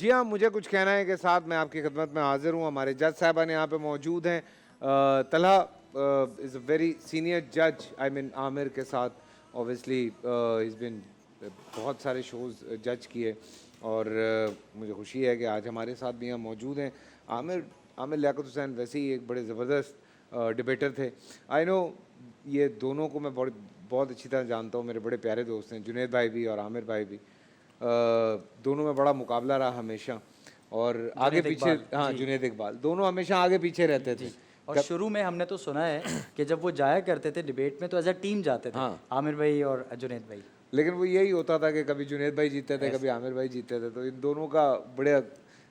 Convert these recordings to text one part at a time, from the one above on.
جی ہاں، مجھے کچھ کہنا ہے کہ ساتھ میں آپ کی خدمت میں حاضر ہوں. ہمارے جج صاحبان یہاں پہ موجود ہیں. طلحہ از اے ویری سینئر جج, آئی مین عامر کے ساتھ اوبیسلی از بن بہت سارے شوز جج کیے, اور مجھے خوشی ہے کہ آج ہمارے ساتھ بھی یہاں موجود ہیں. عامر لیاقت حسین ویسے ہی ایک بڑے زبردست ڈبیٹر تھے. آئی نو یہ دونوں کو میں بہت اچھی طرح جانتا ہوں, میرے بڑے پیارے دوست ہیں جنید بھائی بھی اور عامر بھائی بھی. دونوں میں بڑا مقابلہ رہا ہمیشہ, اور آگے پیچھے, ہاں جنید اقبال, دونوں ہمیشہ آگے پیچھے رہتے تھے. اور شروع میں ہم نے تو سنا ہے کہ جب وہ جایا کرتے تھے ڈیبیٹ میں تو ایز اے ٹیم جاتے تھے, عامر بھائی اور جنید بھائی. لیکن وہ یہی ہوتا تھا کہ کبھی جنید بھائی جیتے تھے, کبھی عامر بھائی جیتے تھے, تو ان دونوں کا بڑے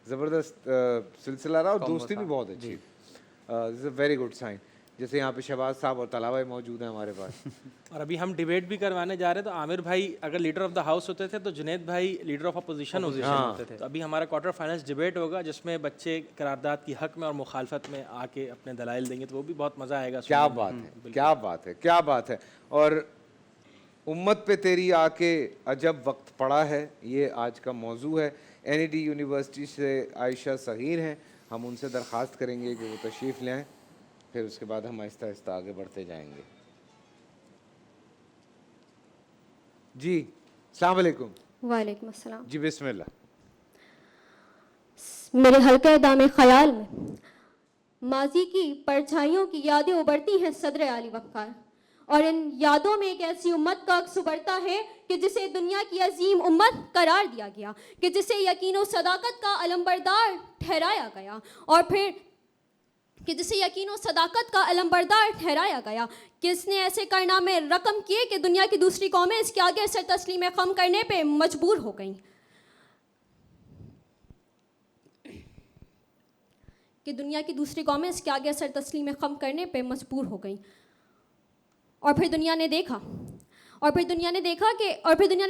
زبردست سلسلہ رہا, اور دوستی بھی بہت اچھی. دس اے ویری گڈ سائن. جیسے یہاں پہ شہباز صاحب اور طلحہ بھائی موجود ہیں ہمارے پاس. اور ابھی ہم ڈیبیٹ بھی کروانے جا رہے ہیں, تو عامر بھائی اگر لیڈر آف دا ہاؤس ہوتے تھے تو جنید بھائی لیڈر آف اپوزیشن ہوتے تھے. تو ابھی ہمارا کوارٹر فائنلس ڈیبیٹ ہوگا جس میں بچے قرارداد کی حق میں اور مخالفت میں آ کے اپنے دلائل دیں گے, تو وہ بھی بہت مزہ آئے گا. کیا بات ہے, کیا بات ہے, کیا بات ہے. اور امت پہ تیری آ کے عجب وقت پڑا ہے, یہ آج کا موضوع ہے. این ای ٹی یونیورسٹی سے عائشہ صغیر ہیں, ہم ان سے درخواست کریں گے کہ وہ تشریف لیں, پھر اس کے بعد ہم آہستہ آہستہ آگے بڑھتے جائیں گے. جی السلام علیکم. وعلیکم السلام. جی بسم اللہ. میرے حلقہ دام خیال میں ماضی کی پرچھائیوں کی یادیں ابھرتی ہیں صدر علی وقار, اور ان یادوں میں ایک ایسی امت کا عکس ابھرتا ہے کہ جسے دنیا کی عظیم امت قرار دیا گیا, کہ جسے یقین و صداقت کا علمبردار ٹھہرایا گیا, اور پھر کہ جسے یقین و صداقت کا علمبردار ٹھہرایا گیا, کہ اس نے ایسے کارنامے رقم کیے کہ دنیا کی دوسری قومیں اس کے آگے سر تسلیم خم کرنے پہ مجبور ہو گئیں. کہ دنیا کی دوسری قومیں اس کے آگے سر تسلیم خم کرنے پہ مجبور ہو گئیں. اور پھر دنیا نے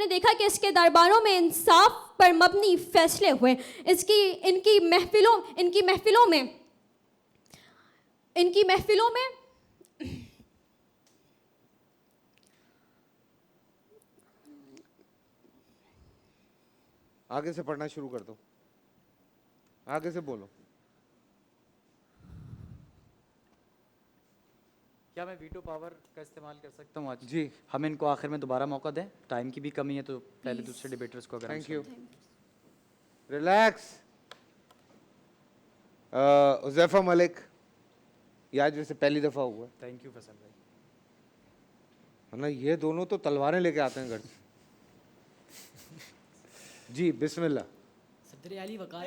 دیکھا کہ اس کے درباروں میں انصاف پر مبنی فیصلے ہوئے. ان کی محفلوں میں آگے سے پڑھنا شروع کر دو, آگے سے بولو. کیا میں ویٹو پاور کا استعمال کر سکتا ہوں آج؟ جی ہم ان کو آخر میں دوبارہ موقع دیں, ٹائم کی بھی کمی ہے, تو پہلے دوسرے ڈیبیٹرز کو اگر. Thank you. ریلیکس. حذیفہ ملک, یہ آج ویسے پہلی دفعہ ہوا. تھینک یو فیصل بھائی. ورنہ یہ دونوں تو تلواریں لے کے آتے ہیں گھر سے. جی بسم اللہ. صدر علی وقار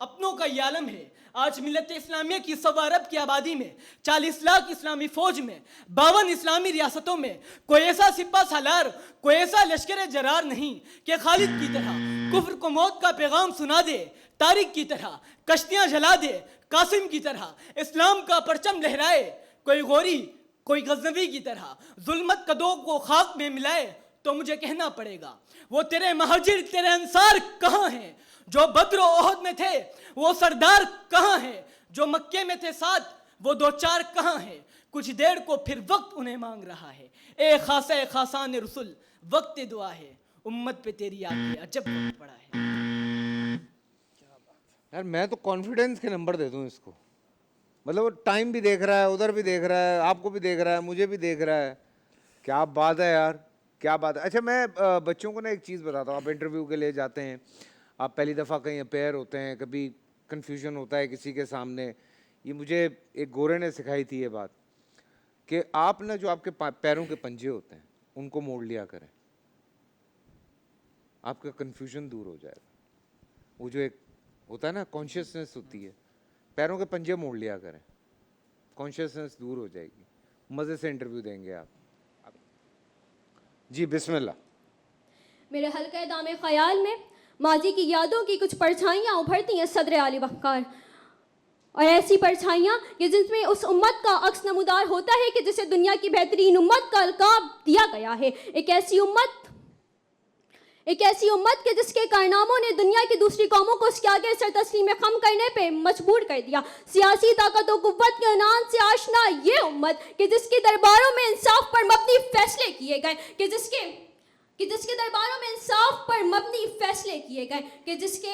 اپنوں کا یہ عالم ہے. آج ملت اسلامیہ کی 100 ارب کی آبادی میں 40 لاکھ اسلامی فوج میں 52 اسلامی ریاستوں میں کوئی ایسا سپہ سالار, کوئی ایسا لشکر جرار نہیں کہ خالد کی طرح کفر کو موت کا پیغام سنا دے, طارق کی طرح کشتیاں جلا دے, قاسم کی طرح اسلام کا پرچم لہرائے, کوئی غوری کوئی غزنوی کی طرح ظلمت قدوں کو خاک میں ملائے. تو مجھے کہنا پڑے گا, وہ تیرے مہاجر تیرے انصار کہاں ہیں جو بدر و احد میں تھے؟ وہ سردار کہاں ہیں جو مکے میں تھے ساتھ؟ وہ 2-4 کہاں ہیں؟ کچھ دیر کو پھر وقت انہیں مانگ رہا ہے. اے خاصہ خاصان رسول, وقت دعا ہے, امت پہ تیری آگے عجب وقت پڑا ہے. یار میں تو کانفیڈنس کے نمبر دے دوں اس کو. مطلب وہ ٹائم بھی دیکھ رہا ہے, ادھر بھی دیکھ رہا ہے, آپ کو بھی دیکھ رہا ہے, مجھے بھی دیکھ رہا ہے. کیا بات ہے یار, کیا بات ہے. اچھا میں بچوں کو نا ایک چیز بتاتا ہوں. آپ انٹرویو کے لیے جاتے ہیں, آپ پہلی دفعہ کہیں اپیئر ہوتے ہیں, کبھی کنفیوژن ہوتا ہے کسی کے سامنے. یہ مجھے ایک گورے نے سکھائی تھی یہ بات, کہ آپ نا جو آپ کے پیروں کے پنجے ہوتے ہیں ان کو موڑ لیا کریں, آپ کا کنفیوژن دور ہو جائے گا. وہ جو ایک ہوتا ہے نا کانشیسنیس ہوتی ہے, پیروں کے پنجے موڑ لیا کریں, کانشیسنیس دور ہو جائے گی. مزے سے انٹرویو دیں گے آپ. جی بسم اللہ. میرے حلقہ دام خیال میں ماضی کی یادوں کی کچھ پرچھائیاں ابھرتی ہیں صدر علی وقار, اور ایسی پرچھائیاں کہ جس میں اس امت کا عکس نمودار ہوتا ہے کہ جسے دنیا کی بہترین امت کا القاب دیا گیا ہے. ایک ایسی امت کہ جس کے کارناموں نے دنیا کی دوسری قوموں کو اس کے آگے سر تسلیم خم کرنے پہ مجبور کر دیا. سیاسی طاقت و قوت کے عنان سے آشنا یہ امت کہ جس کے درباروں میں انصاف پر مبنی فیصلے کیے گئے, کہ جس کے درباروں میں انصاف پر مبنی فیصلے کیے گئے, کہ جس کے